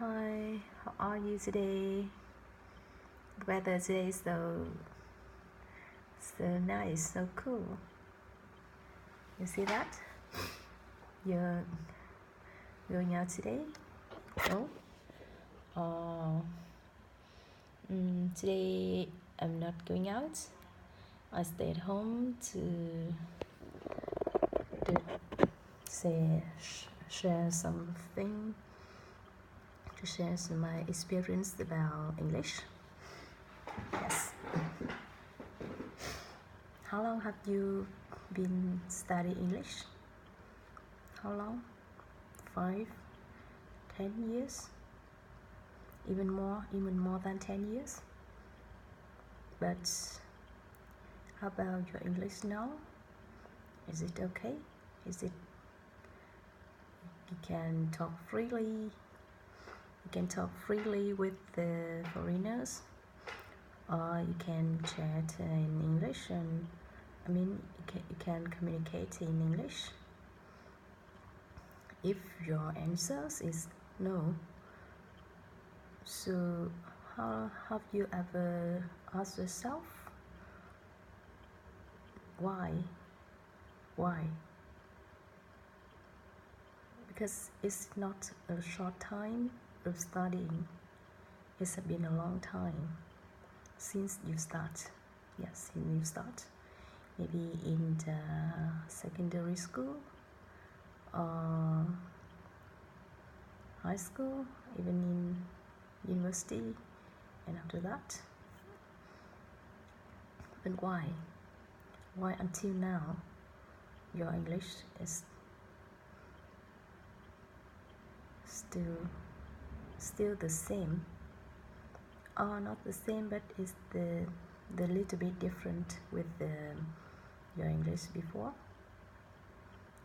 Hi, how are you today? The weather today is so nice, so cool. You see that? You're going out today? No? Oh, today I'm not going out. I stay at home to share something, to share my experience about English. Yes. How long have you been studying English? How long? 5, 10 years? Even more than 10 years? But how about your English now? Is it okay? Is it you can talk freely? You can talk freely with the foreigners, or you can chat in English, and you can communicate in English. If your answer is no, so how have you ever asked yourself why? Why? Because it's not a short time of studying. It's been a long time since you start. Yes, since you start. Maybe in the secondary school or high school, even in university, and after that. But why? Why until now your English is still the same, or not the same, but is the little bit different with your English before?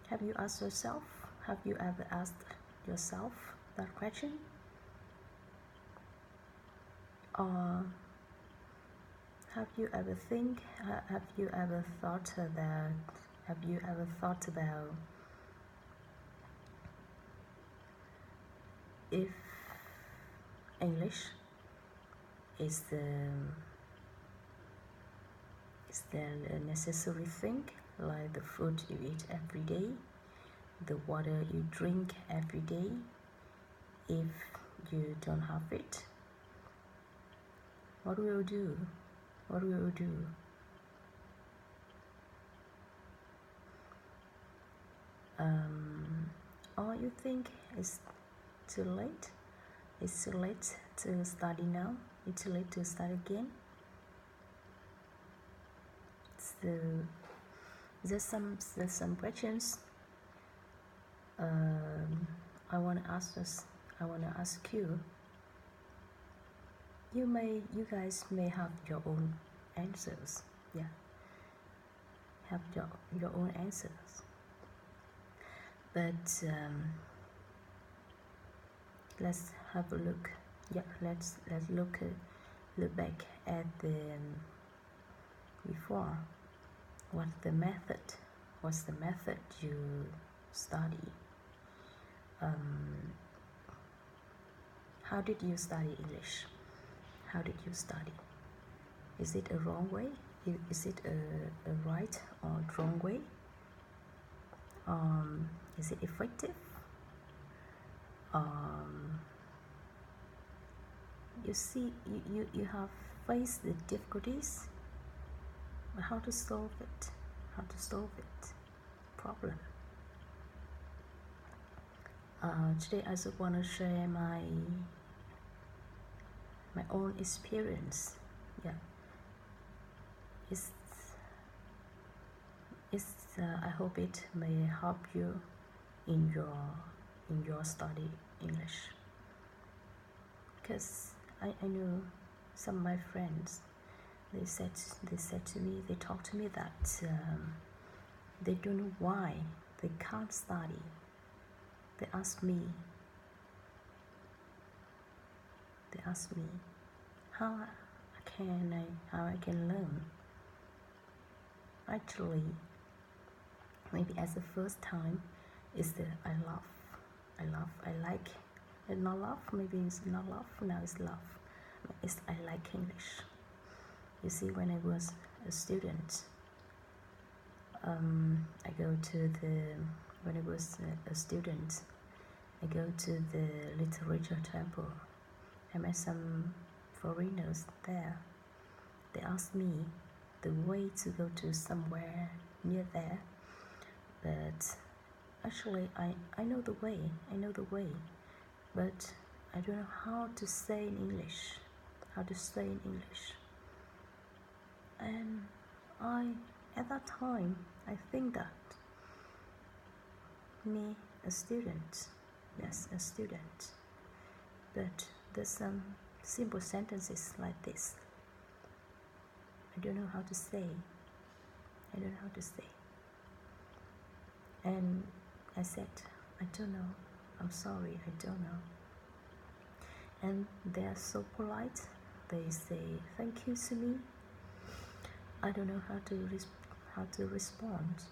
Have you asked yourself? Have you ever asked yourself that question? Or have you ever thought about if English is the necessary thing, like the food you eat every day, the water you drink every day? If you don't have it, what will you do? What will you do? Or you think it's too late? It's too late to study now? It's too late to start again? So there's some questions I wanna ask you. You guys may have your own answers. Yeah, have your own answers. But let's have a look. Yeah, let's look back at the before. What's the method you study? How did you study English? How did you study? Is it a wrong way? Is it a right or wrong way? Is it effective? You see, you have faced the difficulties, but how to solve it? How to solve it? Problem. Today I just want to share my own experience. Yeah, I hope it may help you in your study English. Because I know some of my friends, they said to me, they talked to me that they don't know why they can't study. They ask me how I can learn. Actually, maybe as the first time is I like Not love, maybe it's not love, now it's love. I like English. You see, when I was a student, when I was a student, I go to the literature temple. I met some foreigners there. They asked me the way to go to somewhere near there, but actually I know the way, but I don't know how to say in English, and at that time, I think that me, a student, but there's some simple sentences like this. I don't know how to say. And I said, I don't know. I'm sorry, I don't know. And they are so polite. They say thank you to me. I don't know how to respond.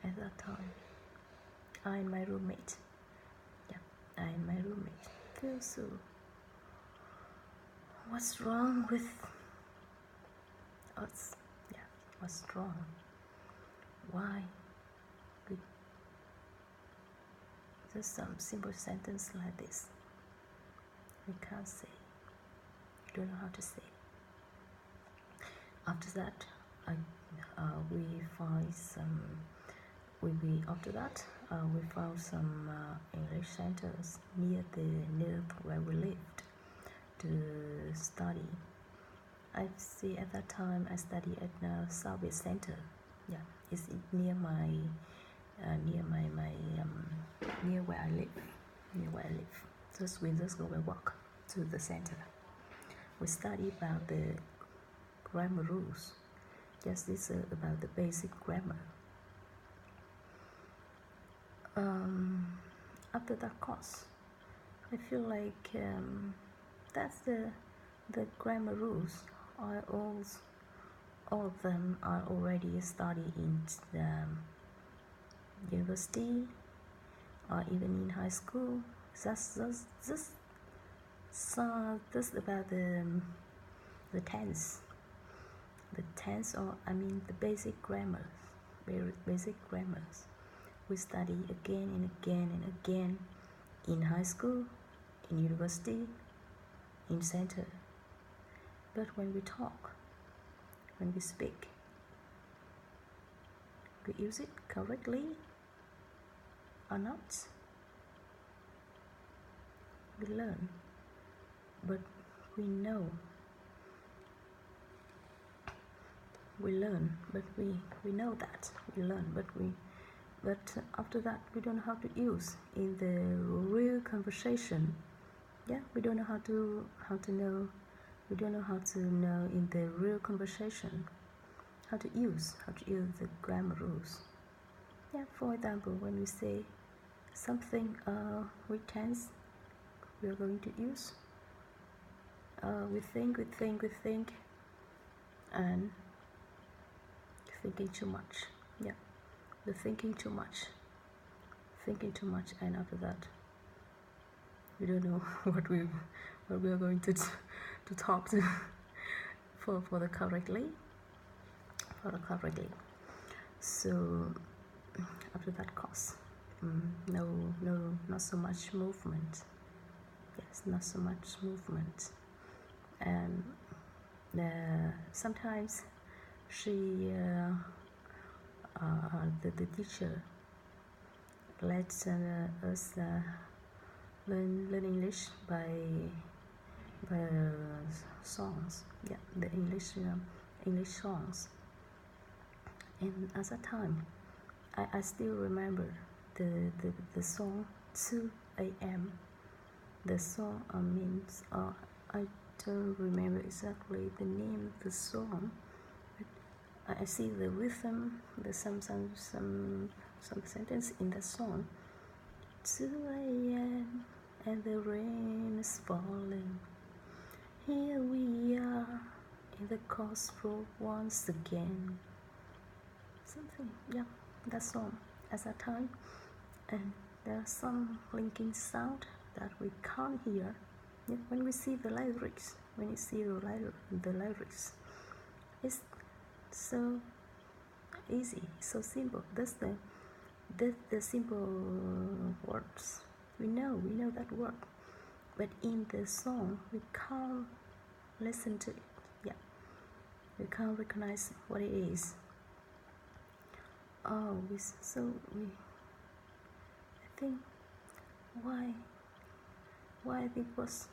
At that time, I and my roommate feel so. What's wrong with us? What's wrong? Why? Just some simple sentence like this. We can't say. We don't know how to say. After that, we found some English centers near where we lived to study. I see at that time I studied at the Soviet Center. It's near where I live. We just go and walk to the center. We study about the grammar rules. This is about the basic grammar. After that course, I feel like that's the grammar rules. All of them are already studied in the university or even in high school. That's about the tense, or the basic grammars. We study again and again in high school, in university, in center. But when we talk, when we speak, we use it correctly or not. We learn, but we know. We learn, but we know that we learn, but after that we don't know how to use in the real conversation. We don't know how to know. We don't know how to know in the real conversation how to use the grammar rules. For example, when we say something with tense, we are going to use we think, and thinking too much. We're thinking too much, and after that, we don't know what we are going to talk to for the correctly. So after that course, not so much movement. Not so much movement, and sometimes she the teacher lets us learn English by songs. The English songs. And at that time, I still remember the song 2 a.m. The song means I don't remember exactly the name of the song, but I see the rhythm. There's some sentence in the song. 2 a.m. and the rain is falling. Here we are in the crossroad once again. something, yeah, that song at that time. And there are some linking sound that we can't hear. Yeah, when we see the lyrics, when you see the lyrics, it's so easy, so simple. That's the simple words. We know that word, but in the song we can't listen to it. Yeah, we can't recognize what it is. Oh, I think why it was,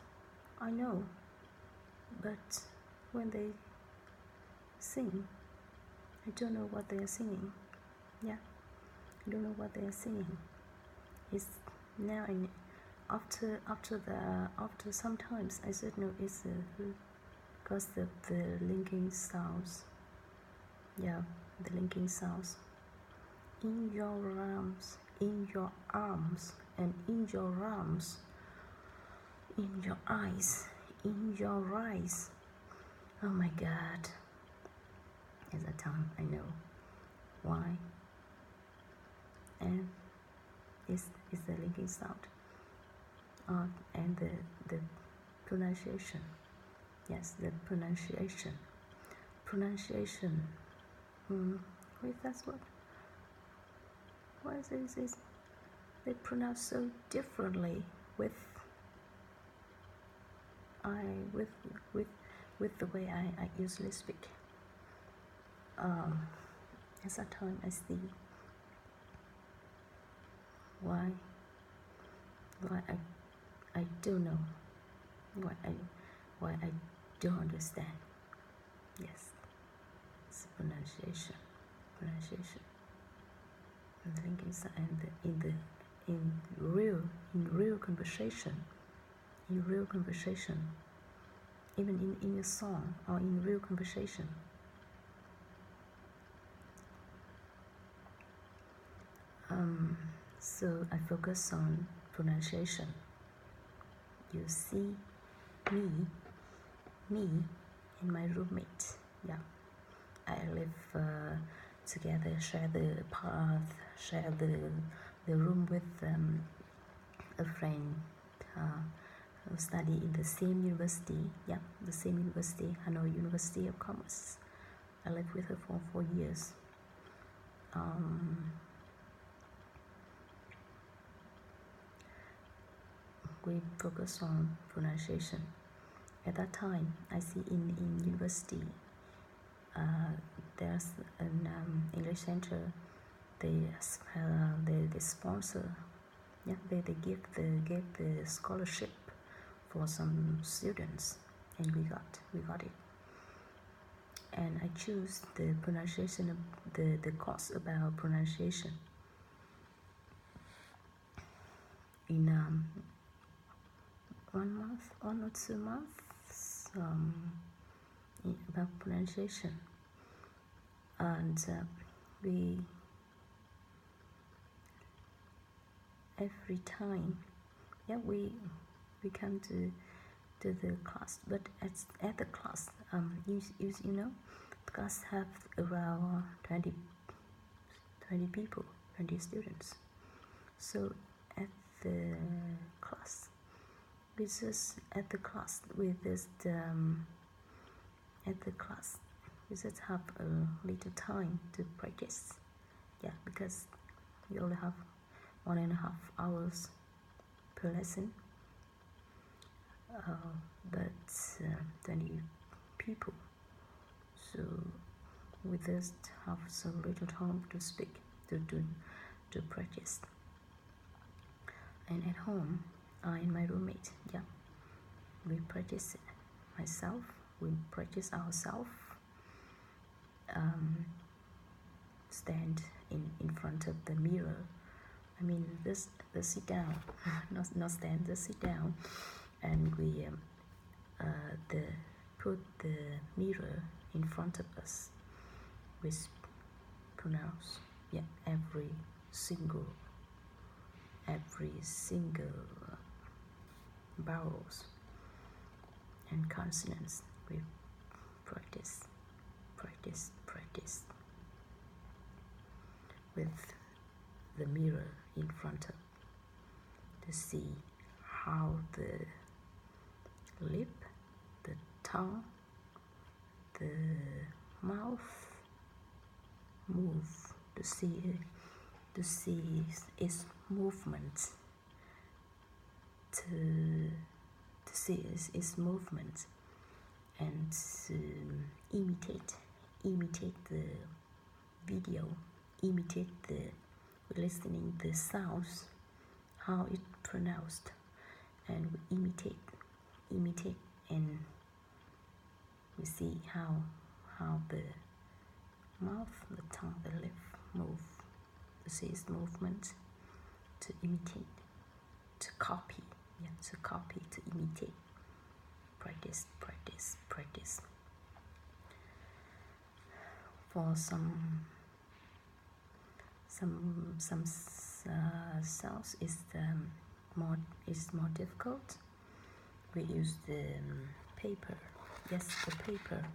I know, but when they sing, I don't know what they are singing. Yeah, I don't know what they are singing. It's now after sometimes I said no, it's because the linking sounds. Yeah, the linking sounds. In your arms, in your arms, and in your arms, in your eyes, in your eyes. Oh my God. At that time, I know why. And it's the linking sound. And the pronunciation. Yes, the pronunciation. Pronunciation. Wait, that's what? Why is it? They pronounce so differently with the way I usually speak. At that time, I see why I don't know, why I don't understand. Yes, it's pronunciation, and thinking, and in real conversation, even in a song or in real conversation. So I focus on pronunciation. You see me and my roommate. Yeah, I live together, share the path, share the room with a friend who study in the same university. Yeah, the same university, Hanoi University of Commerce. I lived with her for 4 years. We focus on pronunciation. At that time, I see in university, there's an English center. They sponsor. Yeah, they give the scholarship for some students, and we got it. And I choose the pronunciation of the course about pronunciation. In 1 or 2 months, about pronunciation, and we every time, yeah, we come to the class, but at the class, you know, the class have around 20 people, 20 students. So at the class, we just have a little time to practice. Yeah, because we only have 1.5 hours per lesson, but 20 people, so we just have so little time to speak, to practice. And at home, in my roommate, yeah, we practice myself, we practice ourselves, stand in front of the mirror. I mean, the sit down, not stand, the sit down, and we put the mirror in front of us. We pronounce, yeah, every single vowels and consonants. We practice. with the mirror in front of, to see how the lip, the tongue, the mouth move, to see its movement, to see its movement, and to imitate the video, imitate the listening the sounds, how it pronounced, and we imitate, and we see how the mouth, the tongue, the lip move, to see its movement, to imitate, to copy, to imitate. Practice. For some sounds is more difficult. We use the paper. Yes, a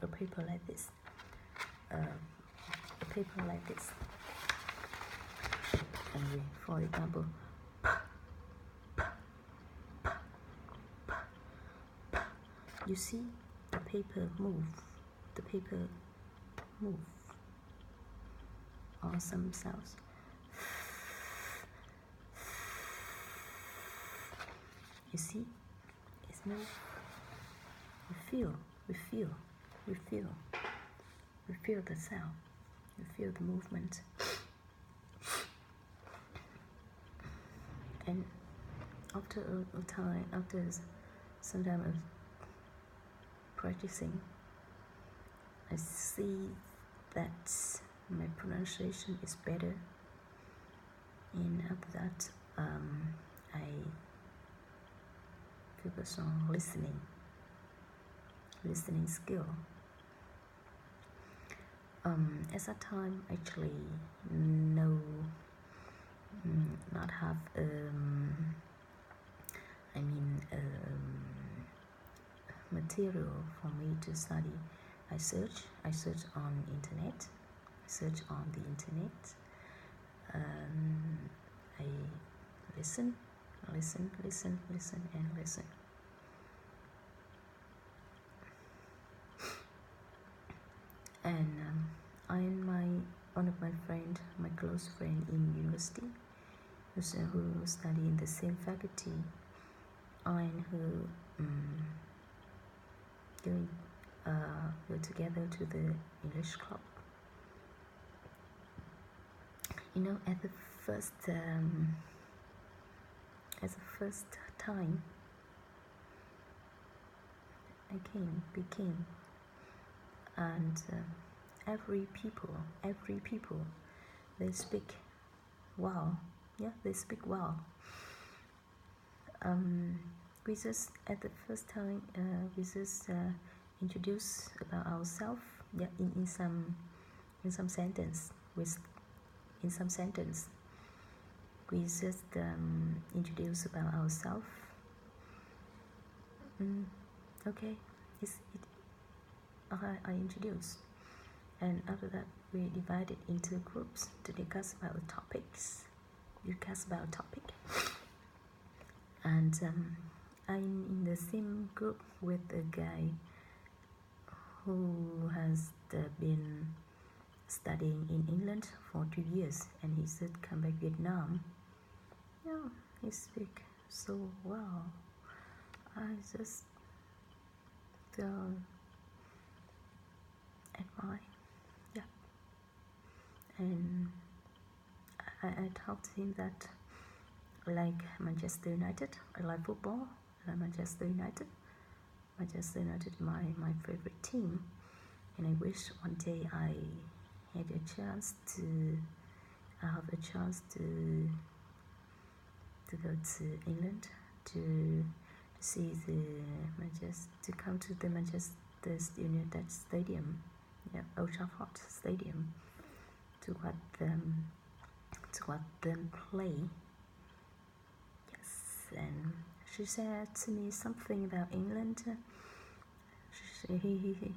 paper like this. A paper like this. And we, for example, you see the paper move. Or some sounds. You see, it's move. We feel the sound. We feel the movement. And after a time, after some time of practicing, I see that my pronunciation is better, and after that I focus on listening skill. At that time, actually not have material for me to study. I search on internet. I listen. And one of my friend, my close friend in university, who study in the same faculty, and who go together to the English club. At the first time I became, and every people they speak well. They speak well. We just at the first time we just introduce about ourselves. In some sentence we just introduce about ourselves. Okay, I introduce, and after that we divide it into groups to discuss about the topics. And I'm in the same group with a guy who has been studying in England for 2 years, and he said come back Vietnam. He speak so well. I just feel admire. And I talked to him that I like Manchester United. I like football. I like Manchester United. Manchester United is my favorite team, and I wish one day I have a chance to go to England to see to come to the Manchester United Stadium, Old Trafford Stadium, to watch them play. Yes, and she said to me something about England. He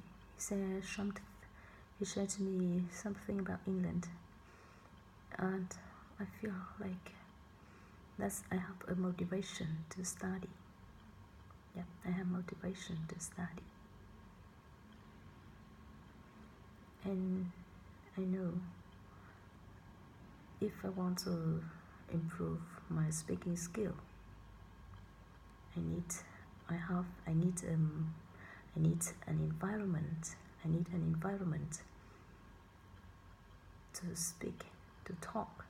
said to me something about England. and I feel like I have a motivation to study. Yeah, I have motivation to study, and I know if I want to improve my speaking skill, I need an environment. I need an environment to speak, to talk.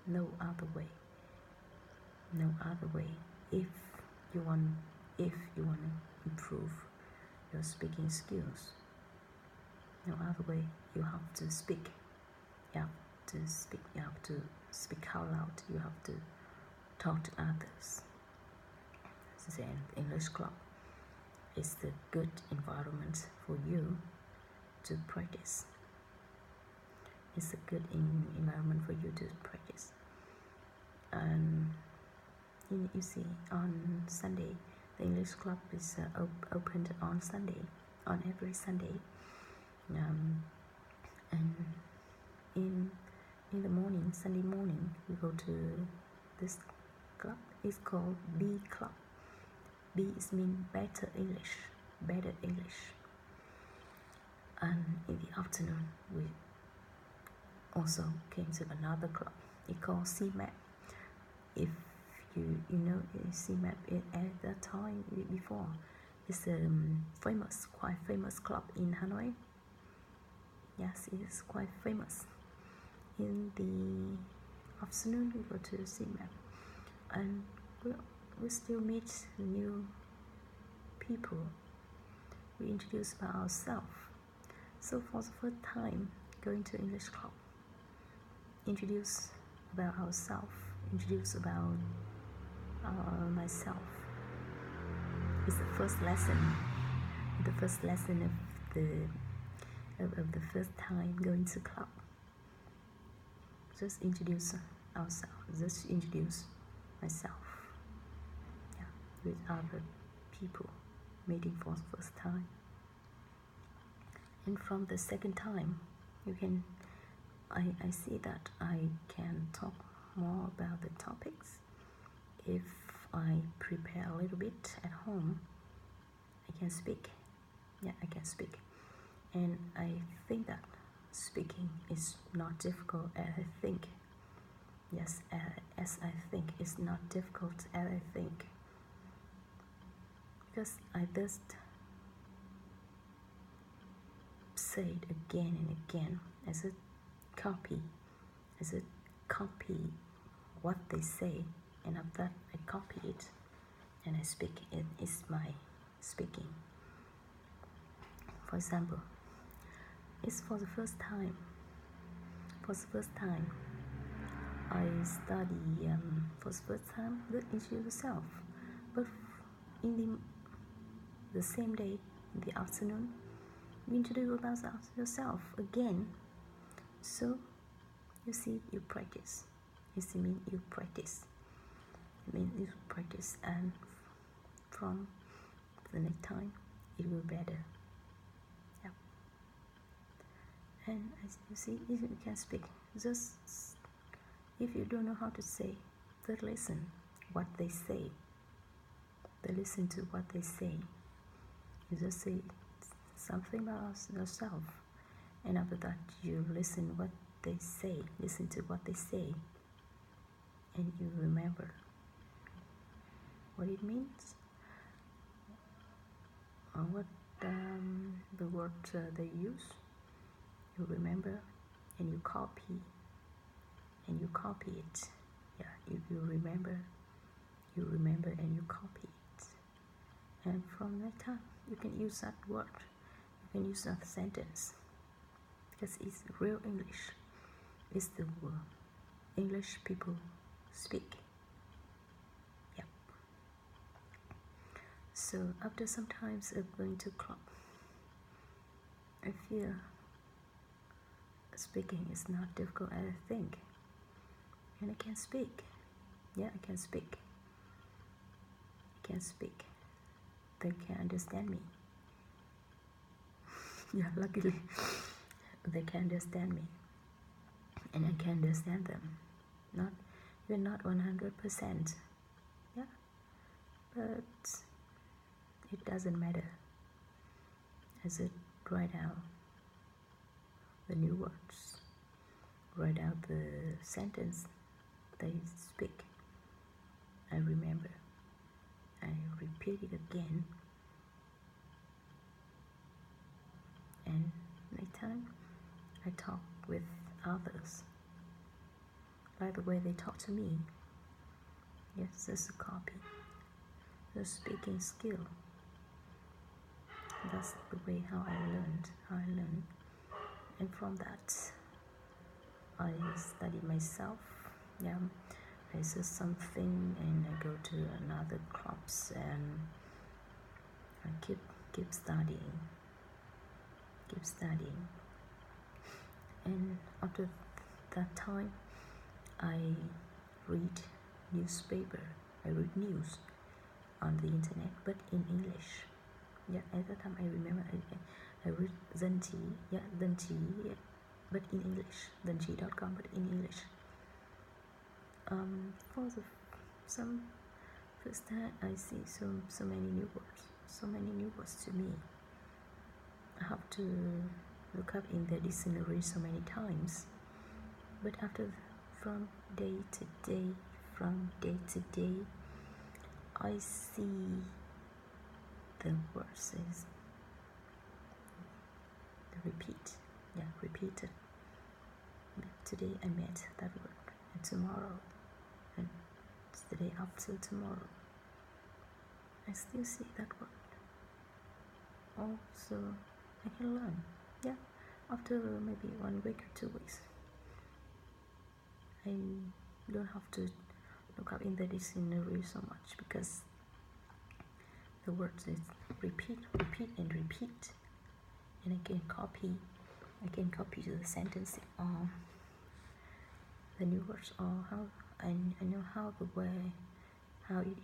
No other way. No other way. If you want to improve your speaking skills, no other way. You have to speak. You have to speak. You have to speak out loud. You have to talk to others. The English club is the good environment for you to practice. It's a good environment for you to practice. And you see, on Sunday, the English club is opened on Sunday, on every Sunday. And in the morning, Sunday morning, we go to this club. It's called B Club. B is mean better English. And in the afternoon, we also came to another club. It's called CMAP. If you know CMAP at that time before, it's a quite famous club in Hanoi. Yes, it is quite famous. In the afternoon, we go to CMAP, and we still meet new people. We introduce about ourselves. So for the first time going to English club, introduce about ourselves, introduce about myself. It's the first lesson of the first time going to club. Just introduce ourselves, just introduce myself, yeah, with other people meeting for the first time. And from the second time, I see that I can talk more about the topics. If I prepare a little bit at home, I can speak. Yeah, I can speak. And I think that speaking is not difficult as I think. Yes, as I think, it's not difficult as I think. Because I just say it again and again as a copy what they say, and after that I copy it and I speak it. It's my speaking. For example, it's for the first time I study for the first time, look into yourself. But in the same day, in the afternoon, you introduce about yourself again. So you see, you practice. It means you practice. It means you practice, and from the next time, it will be better. Yeah. And as you see, if you can speak, just if you don't know how to say, just listen what they say. Listen to what they say. You just say something about yourself, and after that you listen what they say. Listen to what they say, and you remember what it means, or what the word they use. You remember, and you copy it. Yeah, if you remember, and you copy it. And from that time, you can use that word. You can use that sentence, because it's real English. It's the word English people speak. Yep. So after some times of going to club, I feel speaking is not difficult as I think, and I can speak. Yeah, I can speak. They can understand me. Yeah, luckily they can understand me, and I can understand them. Not even not 100%, yeah, but it doesn't matter. As it write out the new words, write out the sentence they speak. I remember. I repeat it again, and next time I talk with others like the way they talk to me. Yes, that's a copy. The speaking skill. That's the way how I learned. And from that, I study myself. Yeah, I see something and I go to another clubs and I keep studying. And after that time, I read newspaper. I read news on the internet, but in English. Yeah, at that time I remember I read Zanti, yeah, but in English, Zanti.com, but in English. For the some first time I see so many new words to me. I have to look up in the dictionary so many times, but after from day to day, I see the words is the repeated. Today I met that word, and tomorrow, and the day after tomorrow, I still see that word. Also, I can learn. Yeah, after maybe 1 week or 2 weeks, I don't have to look up in the dictionary so much because the words is repeat, and I can copy to the sentence the new words, or how I know how the way how it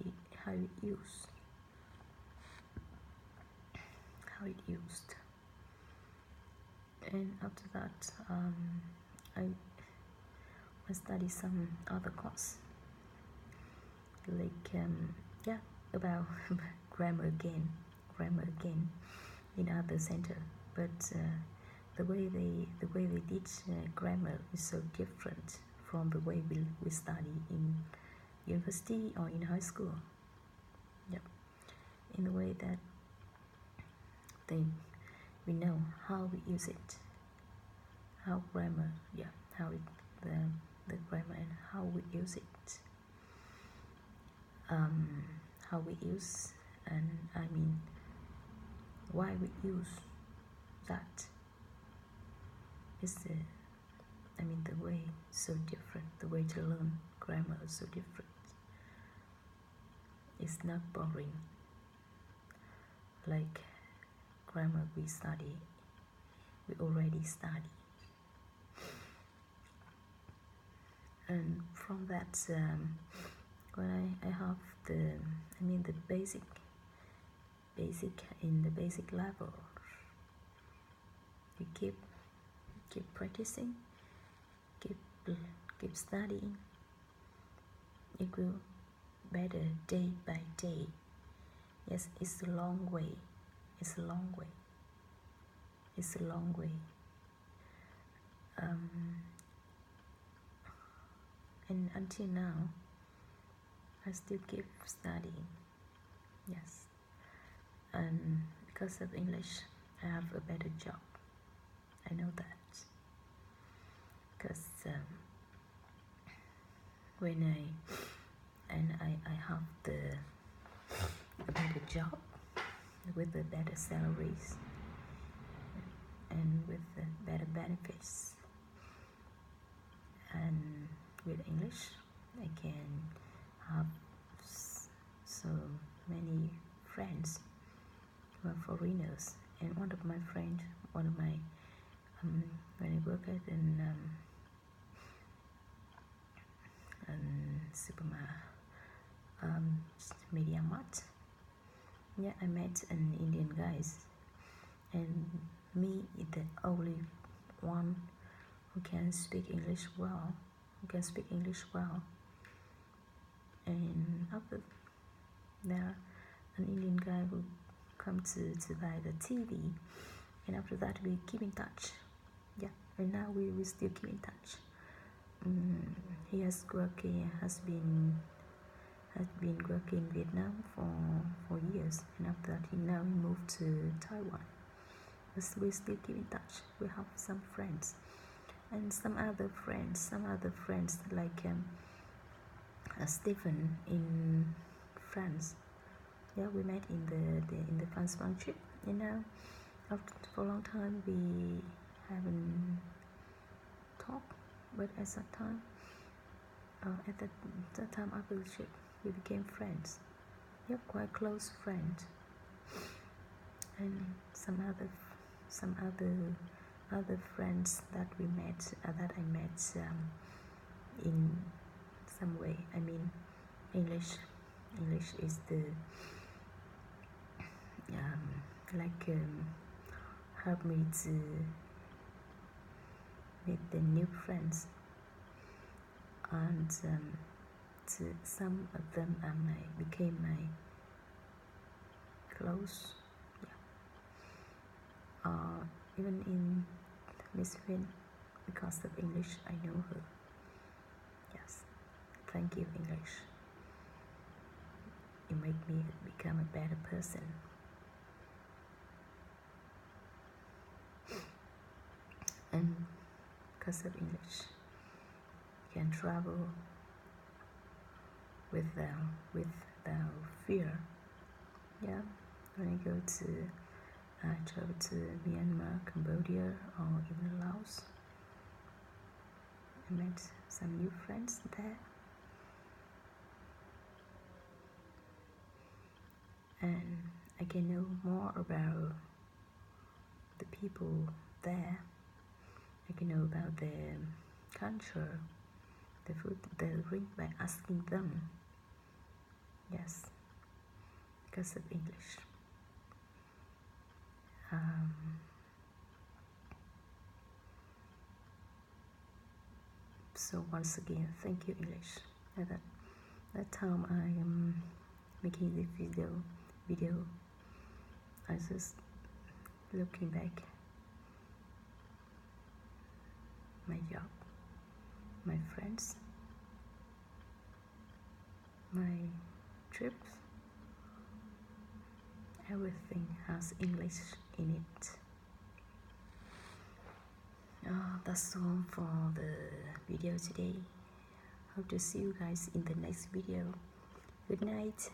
used. And after that, I study some other course like about grammar again in other center, but the way they teach grammar is so different from the way we study in university or in high school. Yep. In the way that we know how we use it, how grammar, the grammar and how we use it, how we use, and I mean why we use that is the way so different. The way to learn grammar is so different. It's not boring like grammar we already study. And from that, when I have the basic in the basic level, you keep practicing, keep studying, it will better day by day. Yes, it's a long way. And until now, I still keep studying. Yes, and because of English, I have a better job. I know that because when I have the better job with the better salaries and with the better benefits, and with English I can have so many friends who are foreigners. And one of my when I work at in supermarket, Media Mart, yeah, I met an Indian guys, and me is the only one who can speak English well, and after there, an Indian guy who come to buy the TV, and after that we keep in touch. Yeah, and now we still keep in touch. He has been working in Vietnam for years, and after that he moved to Taiwan. But we still keep in touch. We have some friends, and some other friends like Stephen in France. Yeah, we met in the France trip, and now for a long time we haven't talked, but at that time after the trip we became friends. Yeah, quite close friends. And some other friends that we met that I met in some way. I mean, English is the help me to meet the new friends, and to some of them became my close. Yeah. Even in Miss Finn, because of English, I know her. Yes, thank you, English. You make me become a better person. And because of English, you can travel without fear. Yeah, when I travel to Myanmar, Cambodia, or even Laos, I met some new friends there, and I can know more about the people there. I can know about their culture, the food, the drink, by asking them. Yes, because of English. So once again, thank you, English. At that time I am making this video, I just looking back my job, my friends, my trips. Everything has English in it. That's all for the video today. Hope to see you guys in the next video. Good night.